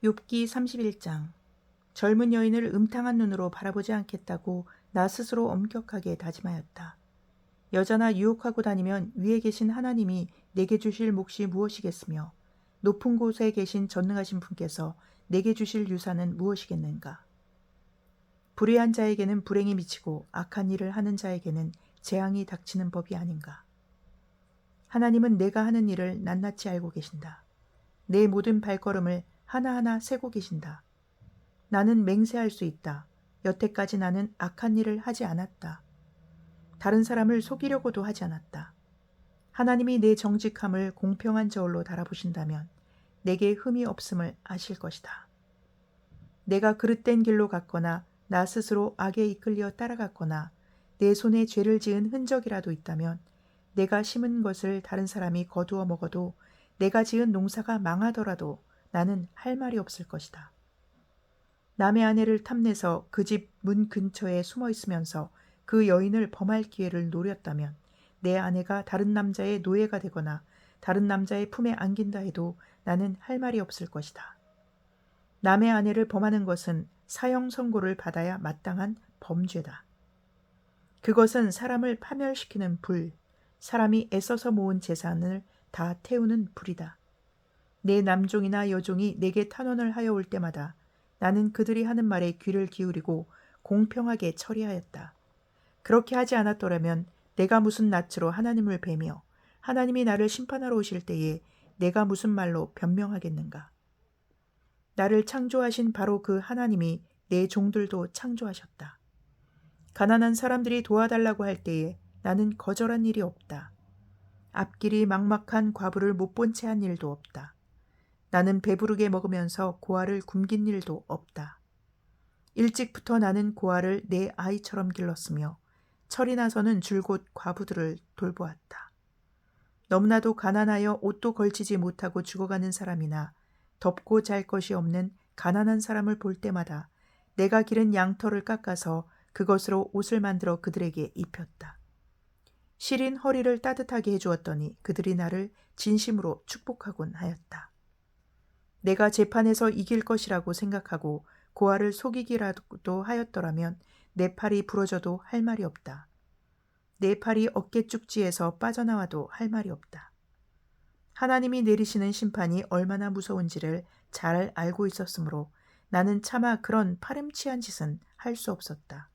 욥기 31장. 젊은 여인을 음탕한 눈으로 바라보지 않겠다고 나 스스로 엄격하게 다짐하였다. 여자나 유혹하고 다니면 위에 계신 하나님이 내게 주실 몫이 무엇이겠으며 높은 곳에 계신 전능하신 분께서 내게 주실 유산은 무엇이겠는가. 불의한 자에게는 불행이 미치고 악한 일을 하는 자에게는 재앙이 닥치는 법이 아닌가. 하나님은 내가 하는 일을 낱낱이 알고 계신다. 내 모든 발걸음을 하나하나 세고 계신다. 나는 맹세할 수 있다. 여태까지 나는 악한 일을 하지 않았다. 다른 사람을 속이려고도 하지 않았다. 하나님이 내 정직함을 공평한 저울로 달아보신다면 내게 흠이 없음을 아실 것이다. 내가 그릇된 길로 갔거나 나 스스로 악에 이끌려 따라갔거나 내 손에 죄를 지은 흔적이라도 있다면 내가 심은 것을 다른 사람이 거두어 먹어도 내가 지은 농사가 망하더라도 나는 할 말이 없을 것이다. 남의 아내를 탐내서 그 집 문 근처에 숨어 있으면서 그 여인을 범할 기회를 노렸다면 내 아내가 다른 남자의 노예가 되거나 다른 남자의 품에 안긴다 해도 나는 할 말이 없을 것이다. 남의 아내를 범하는 것은 사형 선고를 받아야 마땅한 범죄다. 그것은 사람을 파멸시키는 불, 사람이 애써서 모은 재산을 다 태우는 불이다. 내 남종이나 여종이 내게 탄원을 하여 올 때마다 나는 그들이 하는 말에 귀를 기울이고 공평하게 처리하였다. 그렇게 하지 않았더라면 내가 무슨 낯으로 하나님을 뵈며 하나님이 나를 심판하러 오실 때에 내가 무슨 말로 변명하겠는가. 나를 창조하신 바로 그 하나님이 내 종들도 창조하셨다. 가난한 사람들이 도와달라고 할 때에 나는 거절한 일이 없다. 앞길이 막막한 과부를 못 본 채 한 일도 없다. 나는 배부르게 먹으면서 고아를 굶긴 일도 없다. 일찍부터 나는 고아를 내 아이처럼 길렀으며 철이 나서는 줄곧 과부들을 돌보았다. 너무나도 가난하여 옷도 걸치지 못하고 죽어가는 사람이나 덮고 잘 것이 없는 가난한 사람을 볼 때마다 내가 기른 양털을 깎아서 그것으로 옷을 만들어 그들에게 입혔다. 시린 허리를 따뜻하게 해주었더니 그들이 나를 진심으로 축복하곤 하였다. 내가 재판에서 이길 것이라고 생각하고 고아를 속이기라도 하였더라면 내 팔이 부러져도 할 말이 없다. 내 팔이 어깨 쭉지에서 빠져나와도 할 말이 없다. 하나님이 내리시는 심판이 얼마나 무서운지를 잘 알고 있었으므로 나는 차마 그런 파렴치한 짓은 할 수 없었다.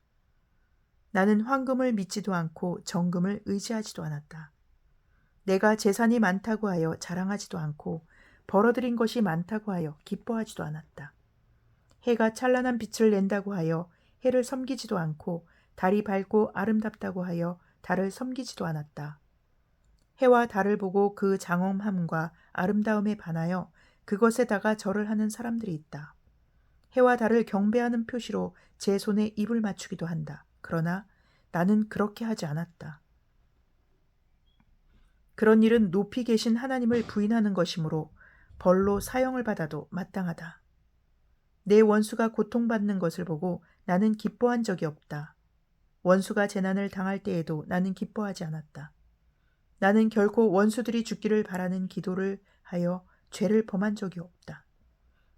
나는 황금을 믿지도 않고 정금을 의지하지도 않았다. 내가 재산이 많다고 하여 자랑하지도 않고 벌어들인 것이 많다고 하여 기뻐하지도 않았다. 해가 찬란한 빛을 낸다고 하여 해를 섬기지도 않고 달이 밝고 아름답다고 하여 달을 섬기지도 않았다. 해와 달을 보고 그 장엄함과 아름다움에 반하여 그것에다가 절을 하는 사람들이 있다. 해와 달을 경배하는 표시로 제 손에 입을 맞추기도 한다. 그러나 나는 그렇게 하지 않았다. 그런 일은 높이 계신 하나님을 부인하는 것이므로 벌로 사형을 받아도 마땅하다. 내 원수가 고통받는 것을 보고 나는 기뻐한 적이 없다. 원수가 재난을 당할 때에도 나는 기뻐하지 않았다. 나는 결코 원수들이 죽기를 바라는 기도를 하여 죄를 범한 적이 없다.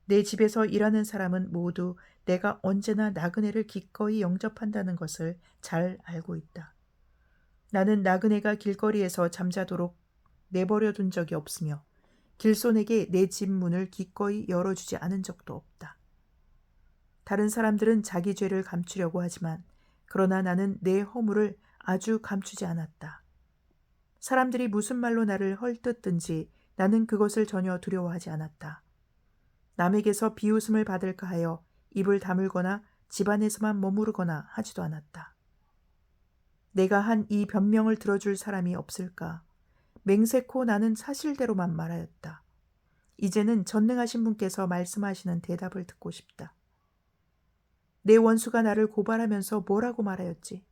내 집에서 일하는 사람은 모두 내가 언제나 나그네를 기꺼이 영접한다는 것을 잘 알고 있다. 나는 나그네가 길거리에서 잠자도록 내버려 둔 적이 없으며 길손에게 내 집 문을 기꺼이 열어주지 않은 적도 없다. 다른 사람들은 자기 죄를 감추려고 하지만 그러나 나는 내 허물을 아주 감추지 않았다. 사람들이 무슨 말로 나를 헐뜯든지 나는 그것을 전혀 두려워하지 않았다. 남에게서 비웃음을 받을까 하여 입을 다물거나 집안에서만 머무르거나 하지도 않았다. 내가 한 이 변명을 들어줄 사람이 없을까? 맹세코 나는 사실대로만 말하였다. 이제는 전능하신 분께서 말씀하시는 대답을 듣고 싶다. 내 원수가 나를 고발하면서 뭐라고 말하였지?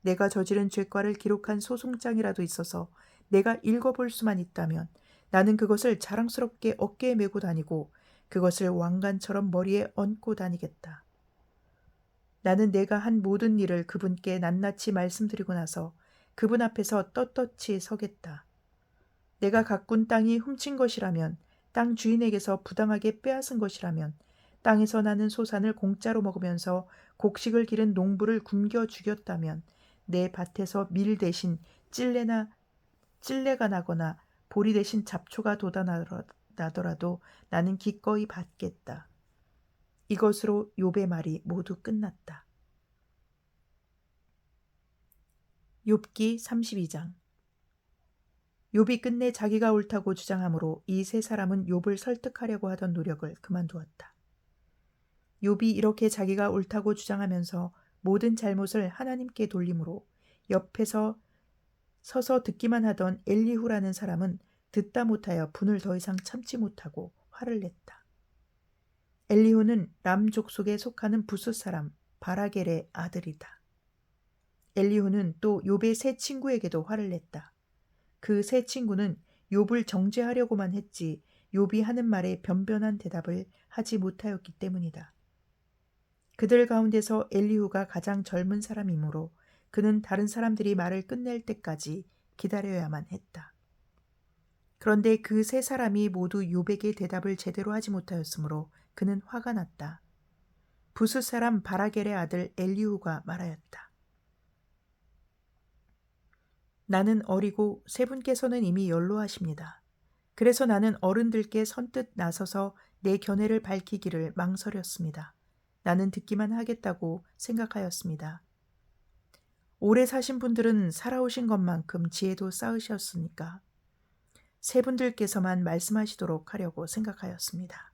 내가 저지른 죄과를 기록한 소송장이라도 있어서 내가 읽어볼 수만 있다면 나는 그것을 자랑스럽게 어깨에 메고 다니고 그것을 왕관처럼 머리에 얹고 다니겠다. 나는 내가 한 모든 일을 그분께 낱낱이 말씀드리고 나서 그분 앞에서 떳떳이 서겠다. 내가 가꾼 땅이 훔친 것이라면 땅 주인에게서 부당하게 빼앗은 것이라면, 땅에서 나는 소산을 공짜로 먹으면서 곡식을 기른 농부를 굶겨 죽였다면, 내 밭에서 밀 대신 찔레가 나거나 보리 대신 잡초가 돋아나더라도 나는 기꺼이 받겠다. 이것으로 욥의 말이 모두 끝났다. 욥기 32장. 욥이 끝내 자기가 옳다고 주장하므로 이 세 사람은 욥을 설득하려고 하던 노력을 그만두었다. 욥이 이렇게 자기가 옳다고 주장하면서 모든 잘못을 하나님께 돌림으로 옆에서 서서 듣기만 하던 엘리후라는 사람은 듣다 못하여 분을 더 이상 참지 못하고 화를 냈다. 엘리후는 람 족속에 속하는 부스 사람 바라겔의 아들이다. 엘리후는 또 욥의 세 친구에게도 화를 냈다. 그 세 친구는 욥을 정죄하려고만 했지 욥이 하는 말에 변변한 대답을 하지 못하였기 때문이다. 그들 가운데서 엘리후가 가장 젊은 사람이므로 그는 다른 사람들이 말을 끝낼 때까지 기다려야만 했다. 그런데 그 세 사람이 모두 욥에게 대답을 제대로 하지 못하였으므로 그는 화가 났다. 부스 사람 바라겔의 아들 엘리후가 말하였다. 나는 어리고 세 분께서는 이미 연로하십니다. 그래서 나는 어른들께 선뜻 나서서 내 견해를 밝히기를 망설였습니다. 나는 듣기만 하겠다고 생각하였습니다. 오래 사신 분들은 살아오신 것만큼 지혜도 쌓으셨으니까 세 분들께서만 말씀하시도록 하려고 생각하였습니다.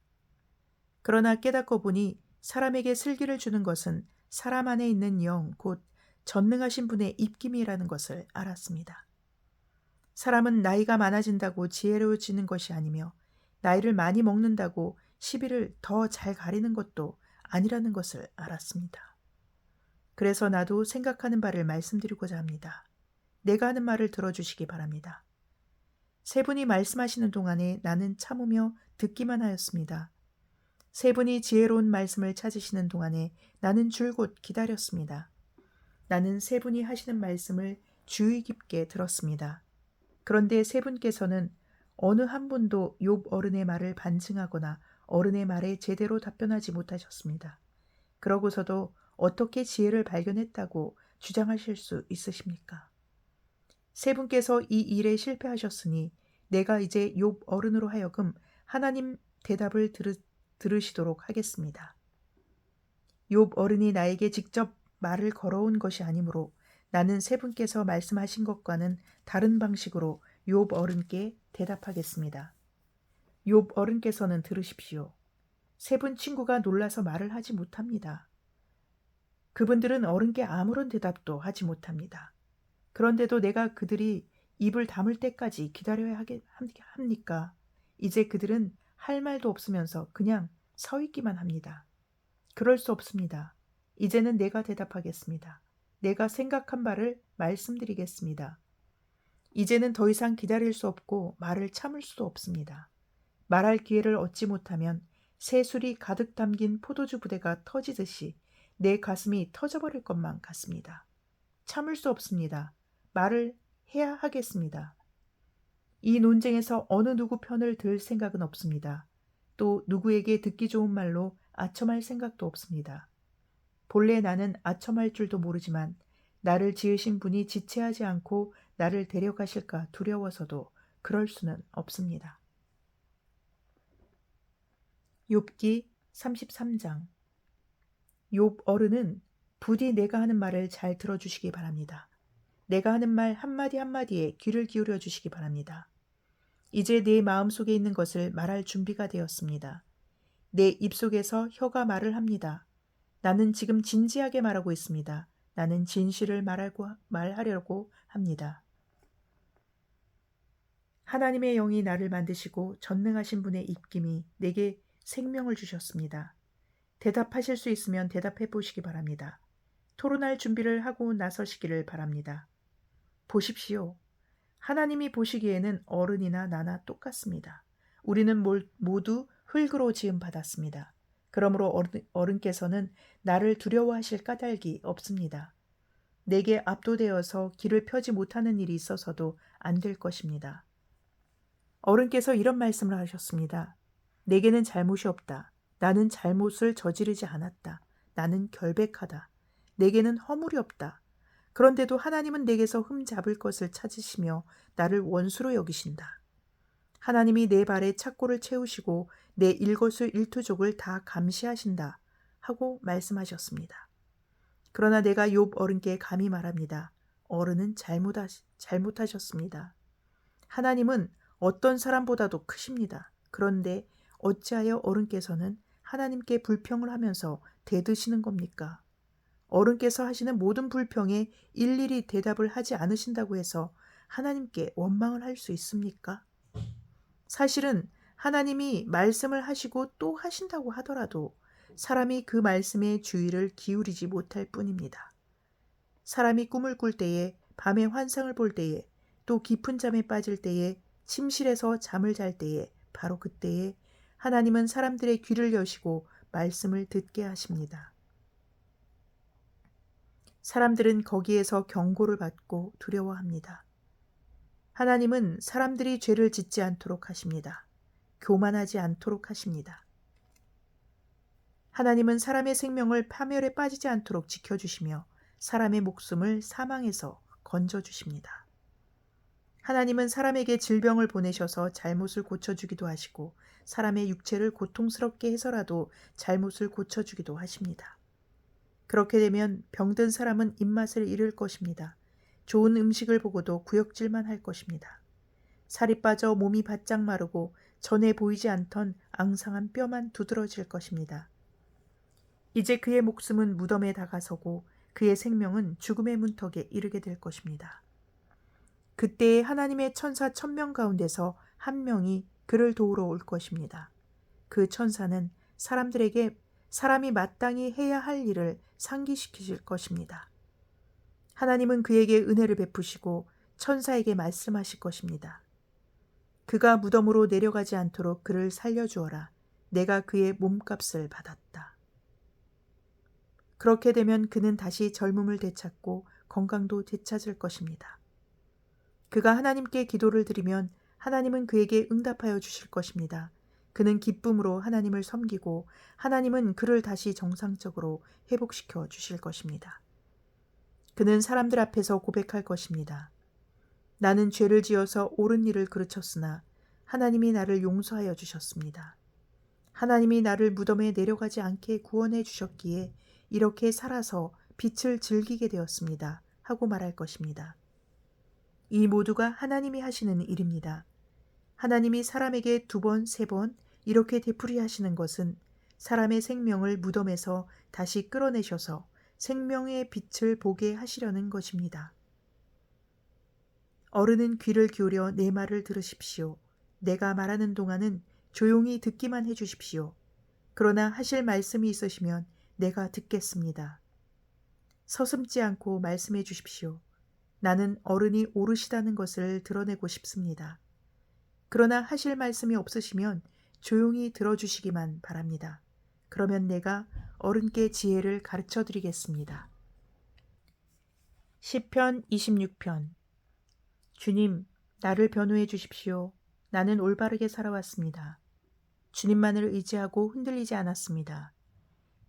그러나 깨닫고 보니 사람에게 슬기를 주는 것은 사람 안에 있는 영, 곧 전능하신 분의 입김이라는 것을 알았습니다. 사람은 나이가 많아진다고 지혜로워지는 것이 아니며 나이를 많이 먹는다고 시비를 더 잘 가리는 것도 아니라는 것을 알았습니다. 그래서 나도 생각하는 바를 말씀드리고자 합니다. 내가 하는 말을 들어주시기 바랍니다. 세 분이 말씀하시는 동안에 나는 참으며 듣기만 하였습니다. 세 분이 지혜로운 말씀을 찾으시는 동안에 나는 줄곧 기다렸습니다. 나는 세 분이 하시는 말씀을 주의 깊게 들었습니다. 그런데 세 분께서는 어느 한 분도 욥 어른의 말을 반증하거나 어른의 말에 제대로 답변하지 못하셨습니다. 그러고서도 어떻게 지혜를 발견했다고 주장하실 수 있으십니까? 세 분께서 이 일에 실패하셨으니 내가 이제 욥 어른으로 하여금 하나님 대답을 들으시도록 하겠습니다. 욥 어른이 나에게 직접 말을 걸어온 것이 아니므로 나는 세 분께서 말씀하신 것과는 다른 방식으로 욥 어른께 대답하겠습니다. 욥 어른께서는 들으십시오. 세 분 친구가 놀라서 말을 하지 못합니다. 그분들은 어른께 아무런 대답도 하지 못합니다. 그런데도 내가 그들이 입을 다물 때까지 기다려야 합니까? 이제 그들은 할 말도 없으면서 그냥 서 있기만 합니다. 그럴 수 없습니다. 이제는 내가 대답하겠습니다. 내가 생각한 바를 말씀드리겠습니다. 이제는 더 이상 기다릴 수 없고 말을 참을 수도 없습니다. 말할 기회를 얻지 못하면 새술이 가득 담긴 포도주 부대가 터지듯이 내 가슴이 터져버릴 것만 같습니다. 참을 수 없습니다. 말을 해야 하겠습니다. 이 논쟁에서 어느 누구 편을 들 생각은 없습니다. 또 누구에게 듣기 좋은 말로 아첨할 생각도 없습니다. 본래 나는 아첨할 줄도 모르지만 나를 지으신 분이 지체하지 않고 나를 데려가실까 두려워서도 그럴 수는 없습니다. 욥기 33장. 욥 어른은 부디 내가 하는 말을 잘 들어주시기 바랍니다. 내가 하는 말 한마디 한마디에 귀를 기울여 주시기 바랍니다. 이제 내 마음속에 있는 것을 말할 준비가 되었습니다. 내 입속에서 혀가 말을 합니다. 나는 지금 진지하게 말하고 있습니다. 나는 진실을 말하려고 합니다. 하나님의 영이 나를 만드시고 전능하신 분의 입김이 내게 생명을 주셨습니다. 대답하실 수 있으면 대답해 보시기 바랍니다. 토론할 준비를 하고 나서시기를 바랍니다. 보십시오. 하나님이 보시기에는 어른이나 나나 똑같습니다. 우리는 모두 흙으로 지음 받았습니다. 그러므로 어른께서는 나를 두려워하실 까닭이 없습니다. 내게 압도되어서 길을 펴지 못하는 일이 있어서도 안 될 것입니다. 어른께서 이런 말씀을 하셨습니다. 내게는 잘못이 없다. 나는 잘못을 저지르지 않았다. 나는 결백하다. 내게는 허물이 없다. 그런데도 하나님은 내게서 흠 잡을 것을 찾으시며 나를 원수로 여기신다. 하나님이 내 발에 착고를 채우시고 내 일거수일투족을 다 감시하신다 하고 말씀하셨습니다. 그러나 내가 욥 어른께 감히 말합니다. 어른은 잘못하셨습니다. 하나님은 어떤 사람보다도 크십니다. 그런데 어찌하여 어른께서는 하나님께 불평을 하면서 대드시는 겁니까? 어른께서 하시는 모든 불평에 일일이 대답을 하지 않으신다고 해서 하나님께 원망을 할 수 있습니까? 사실은 하나님이 말씀을 하시고 또 하신다고 하더라도 사람이 그 말씀에 주의를 기울이지 못할 뿐입니다. 사람이 꿈을 꿀 때에, 밤에 환상을 볼 때에, 또 깊은 잠에 빠질 때에, 침실에서 잠을 잘 때에, 바로 그때에 하나님은 사람들의 귀를 여시고 말씀을 듣게 하십니다. 사람들은 거기에서 경고를 받고 두려워합니다. 하나님은 사람들이 죄를 짓지 않도록 하십니다. 교만하지 않도록 하십니다. 하나님은 사람의 생명을 파멸에 빠지지 않도록 지켜주시며 사람의 목숨을 사망에서 건져주십니다. 하나님은 사람에게 질병을 보내셔서 잘못을 고쳐주기도 하시고 사람의 육체를 고통스럽게 해서라도 잘못을 고쳐주기도 하십니다. 그렇게 되면 병든 사람은 입맛을 잃을 것입니다. 좋은 음식을 보고도 구역질만 할 것입니다. 살이 빠져 몸이 바짝 마르고 전에 보이지 않던 앙상한 뼈만 두드러질 것입니다. 이제 그의 목숨은 무덤에 다가서고 그의 생명은 죽음의 문턱에 이르게 될 것입니다. 그때에 하나님의 천사 1000명 가운데서 한 명이 그를 도우러 올 것입니다. 그 천사는 사람들에게 사람이 마땅히 해야 할 일을 상기시키실 것입니다. 하나님은 그에게 은혜를 베푸시고 천사에게 말씀하실 것입니다. 그가 무덤으로 내려가지 않도록 그를 살려주어라. 내가 그의 몸값을 받았다. 그렇게 되면 그는 다시 젊음을 되찾고 건강도 되찾을 것입니다. 그가 하나님께 기도를 드리면 하나님은 그에게 응답하여 주실 것입니다. 그는 기쁨으로 하나님을 섬기고 하나님은 그를 다시 정상적으로 회복시켜 주실 것입니다. 그는 사람들 앞에서 고백할 것입니다. 나는 죄를 지어서 옳은 일을 그르쳤으나 하나님이 나를 용서하여 주셨습니다. 하나님이 나를 무덤에 내려가지 않게 구원해 주셨기에 이렇게 살아서 빛을 즐기게 되었습니다. 하고 말할 것입니다. 이 모두가 하나님이 하시는 일입니다. 하나님이 사람에게 2번, 3번 이렇게 되풀이하시는 것은 사람의 생명을 무덤에서 다시 끌어내셔서 생명의 빛을 보게 하시려는 것입니다. 어른은 귀를 기울여 내 말을 들으십시오. 내가 말하는 동안은 조용히 듣기만 해주십시오. 그러나 하실 말씀이 있으시면 내가 듣겠습니다. 서슴지 않고 말씀해 주십시오. 나는 어른이 오르시다는 것을 드러내고 싶습니다. 그러나 하실 말씀이 없으시면 조용히 들어주시기만 바랍니다. 그러면 내가 어른께 지혜를 가르쳐 드리겠습니다. 시편 26편. 주님, 나를 변호해 주십시오. 나는 올바르게 살아왔습니다. 주님만을 의지하고 흔들리지 않았습니다.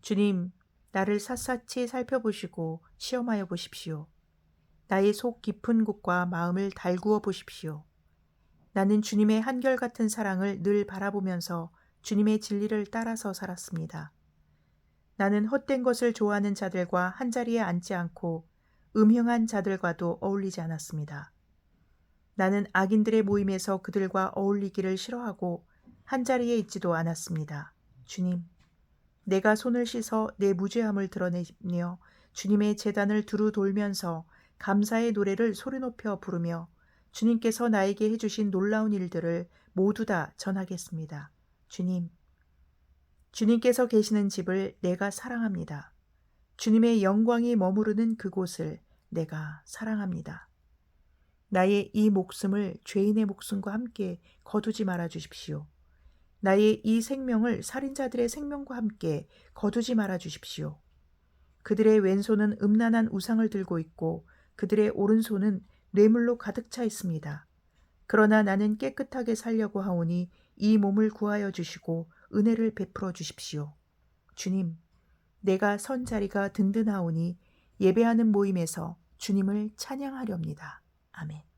주님, 나를 샅샅이 살펴보시고 시험하여 보십시오. 나의 속 깊은 곳과 마음을 달구어 보십시오. 나는 주님의 한결같은 사랑을 늘 바라보면서 주님의 진리를 따라서 살았습니다. 나는 헛된 것을 좋아하는 자들과 한자리에 앉지 않고 음흉한 자들과도 어울리지 않았습니다. 나는 악인들의 모임에서 그들과 어울리기를 싫어하고 한자리에 있지도 않았습니다. 주님, 내가 손을 씻어 내 무죄함을 드러내며 주님의 제단을 두루 돌면서 감사의 노래를 소리 높여 부르며 주님께서 나에게 해주신 놀라운 일들을 모두 다 전하겠습니다. 주님, 주님께서 계시는 집을 내가 사랑합니다. 주님의 영광이 머무르는 그곳을 내가 사랑합니다. 나의 이 목숨을 죄인의 목숨과 함께 거두지 말아 주십시오. 나의 이 생명을 살인자들의 생명과 함께 거두지 말아 주십시오. 그들의 왼손은 음란한 우상을 들고 있고 그들의 오른손은 뇌물로 가득 차 있습니다. 그러나 나는 깨끗하게 살려고 하오니 이 몸을 구하여 주시고 은혜를 베풀어 주십시오. 주님, 내가 선 자리가 든든하오니 예배하는 모임에서 주님을 찬양하렵니다. 아멘.